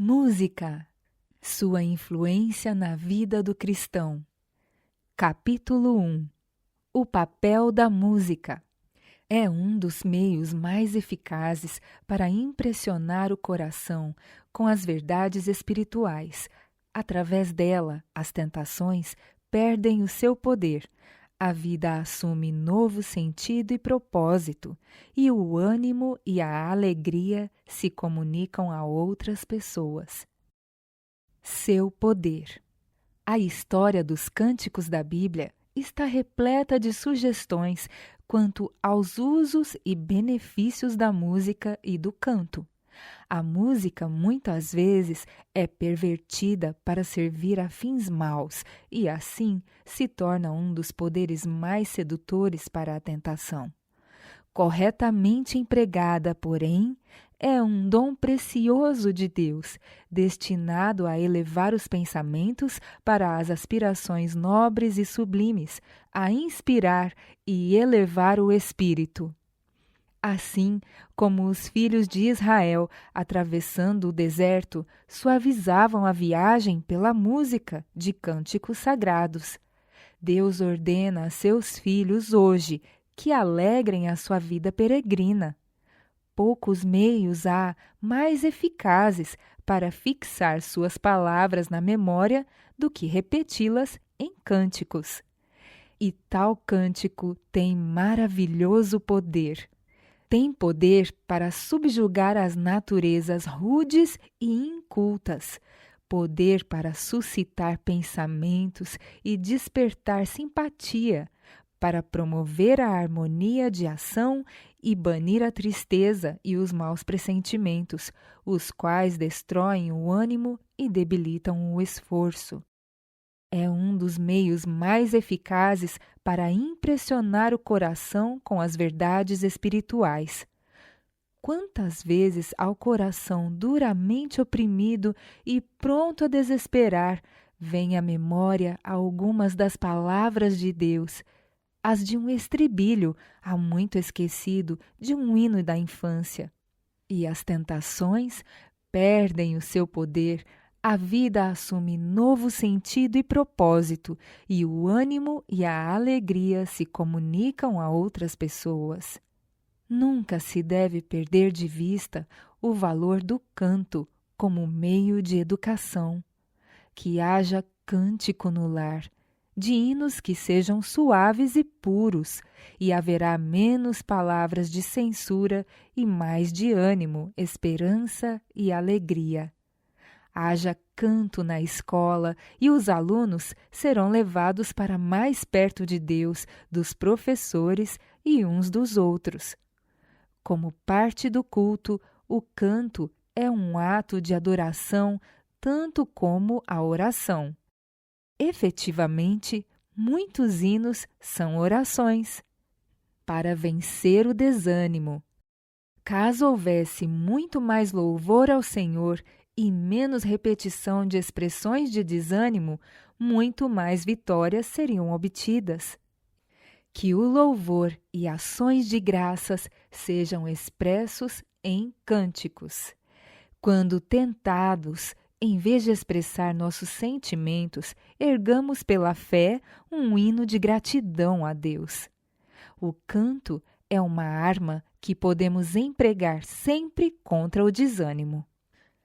Música, sua influência na vida do cristão. Capítulo 1. O papel da música. É um dos meios mais eficazes para impressionar o coração com as verdades espirituais. Através dela, as tentações perdem o seu poder, a vida assume novo sentido e propósito, e o ânimo e a alegria se comunicam a outras pessoas. Seu poder. A história dos cânticos da Bíblia está repleta de sugestões quanto aos usos e benefícios da música e do canto. A música, muitas vezes, é pervertida para servir a fins maus e, assim, se torna um dos poderes mais sedutores para a tentação. Corretamente empregada, porém, é um dom precioso de Deus, destinado a elevar os pensamentos para as aspirações nobres e sublimes, a inspirar e elevar o espírito. Assim como os filhos de Israel, atravessando o deserto, suavizavam a viagem pela música de cânticos sagrados. Deus ordena a seus filhos hoje que alegrem a sua vida peregrina. Poucos meios há mais eficazes para fixar suas palavras na memória do que repeti-las em cânticos. E tal cântico tem maravilhoso poder. Tem poder para subjugar as naturezas rudes e incultas, poder para suscitar pensamentos e despertar simpatia, para promover a harmonia de ação e banir a tristeza e os maus pressentimentos, os quais destroem o ânimo e debilitam o esforço. É um dos meios mais eficazes para impressionar o coração com as verdades espirituais. Quantas vezes ao coração duramente oprimido e pronto a desesperar, vem à memória algumas das palavras de Deus, as de um estribilho há muito esquecido de um hino da infância. E as tentações perdem o seu poder, a vida assume novo sentido e propósito, e o ânimo e a alegria se comunicam a outras pessoas. Nunca se deve perder de vista o valor do canto como meio de educação. Que haja cântico no lar, de hinos que sejam suaves e puros, e haverá menos palavras de censura e mais de ânimo, esperança e alegria. Haja canto na escola e os alunos serão levados para mais perto de Deus, dos professores e uns dos outros. Como parte do culto, o canto é um ato de adoração tanto como a oração. Efetivamente, muitos hinos são orações. Para vencer o desânimo. Caso houvesse muito mais louvor ao Senhor e menos repetição de expressões de desânimo, muito mais vitórias seriam obtidas. Que o louvor e ações de graças sejam expressos em cânticos. Quando tentados, em vez de expressar nossos sentimentos, ergamos pela fé um hino de gratidão a Deus. O canto é uma arma que podemos empregar sempre contra o desânimo.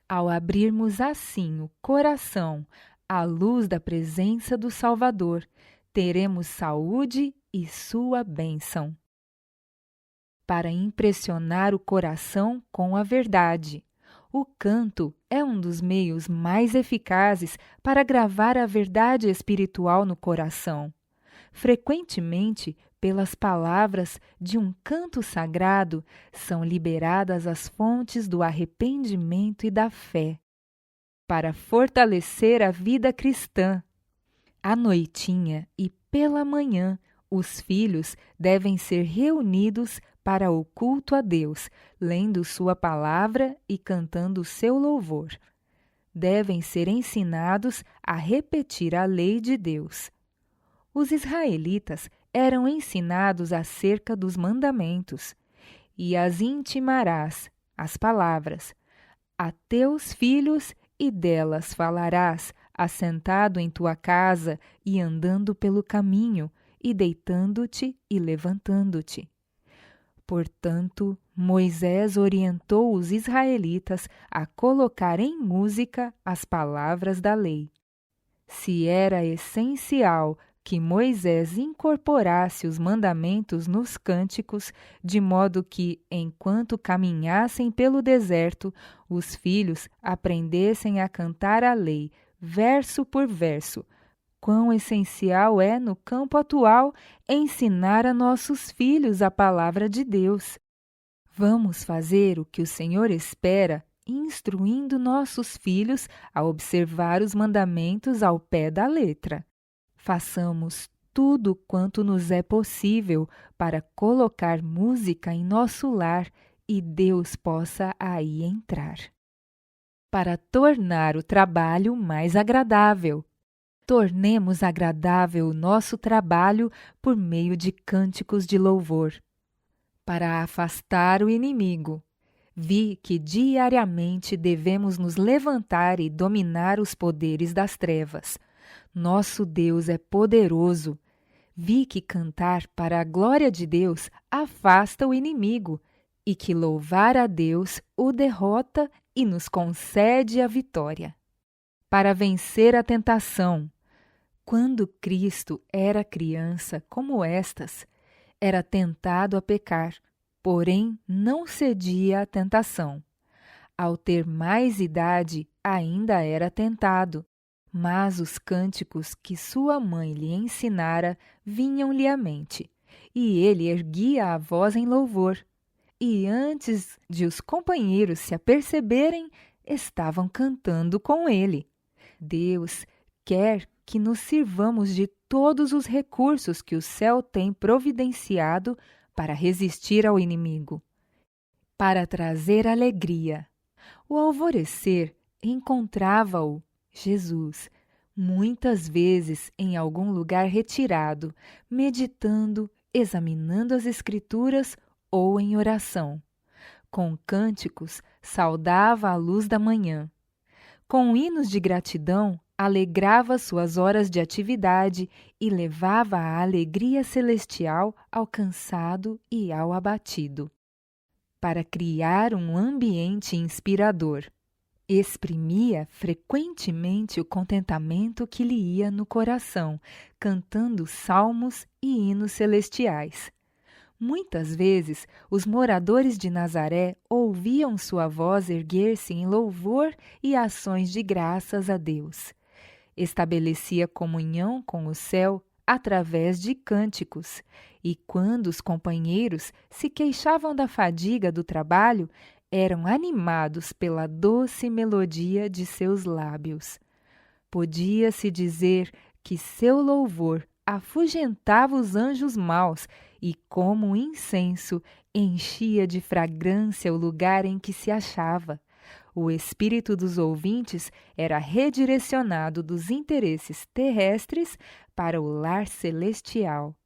Ao abrirmos assim o coração à luz da presença do Salvador, teremos saúde e sua bênção. Para impressionar o coração com a verdade. O canto é um dos meios mais eficazes para gravar a verdade espiritual no coração. Frequentemente, pelas palavras de um canto sagrado, são liberadas as fontes do arrependimento e da fé. Para fortalecer a vida cristã. À noitinha e pela manhã, os filhos devem ser reunidos para o culto a Deus, lendo sua palavra e cantando seu louvor. Devem ser ensinados a repetir a lei de Deus. Os israelitas eram ensinados acerca dos mandamentos. E as intimarás, as palavras, a teus filhos e delas falarás, assentado em tua casa e andando pelo caminho, e deitando-te e levantando-te. Portanto, Moisés orientou os israelitas a colocar em música as palavras da lei. Se era essencial que Moisés incorporasse os mandamentos nos cânticos, de modo que, enquanto caminhassem pelo deserto, os filhos aprendessem a cantar a lei, verso por verso, quão essencial é, no campo atual, ensinar a nossos filhos a palavra de Deus. Vamos fazer o que o Senhor espera, instruindo nossos filhos a observar os mandamentos ao pé da letra. Façamos tudo quanto nos é possível para colocar música em nosso lar e Deus possa aí entrar. Para tornar o trabalho mais agradável. Tornemos agradável o nosso trabalho por meio de cânticos de louvor. Para afastar o inimigo. Vi que diariamente devemos nos levantar e dominar os poderes das trevas. Nosso Deus é poderoso. Vi que cantar para a glória de Deus afasta o inimigo e que louvar a Deus o derrota e nos concede a vitória. Para vencer a tentação. Quando Cristo era criança como estas, era tentado a pecar, porém não cedia à tentação. Ao ter mais idade, ainda era tentado, mas os cânticos que sua mãe lhe ensinara vinham-lhe à mente, e ele erguia a voz em louvor. E antes de os companheiros se aperceberem, estavam cantando com ele. Deus quer que nos sirvamos de todos os recursos que o céu tem providenciado para resistir ao inimigo, para trazer alegria. O alvorecer encontrava-o, Jesus, muitas vezes em algum lugar retirado, meditando, examinando as Escrituras ou em oração. Com cânticos, saudava a luz da manhã. Com hinos de gratidão, alegrava suas horas de atividade e levava a alegria celestial ao cansado e ao abatido. Para criar um ambiente inspirador, exprimia frequentemente o contentamento que lhe ia no coração, cantando salmos e hinos celestiais. Muitas vezes, os moradores de Nazaré ouviam sua voz erguer-se em louvor e ações de graças a Deus. Estabelecia comunhão com o céu através de cânticos, e quando os companheiros se queixavam da fadiga do trabalho, eram animados pela doce melodia de seus lábios. Podia-se dizer que seu louvor afugentava os anjos maus e, como um incenso, enchia de fragrância o lugar em que se achava. O espírito dos ouvintes era redirecionado dos interesses terrestres para o lar celestial.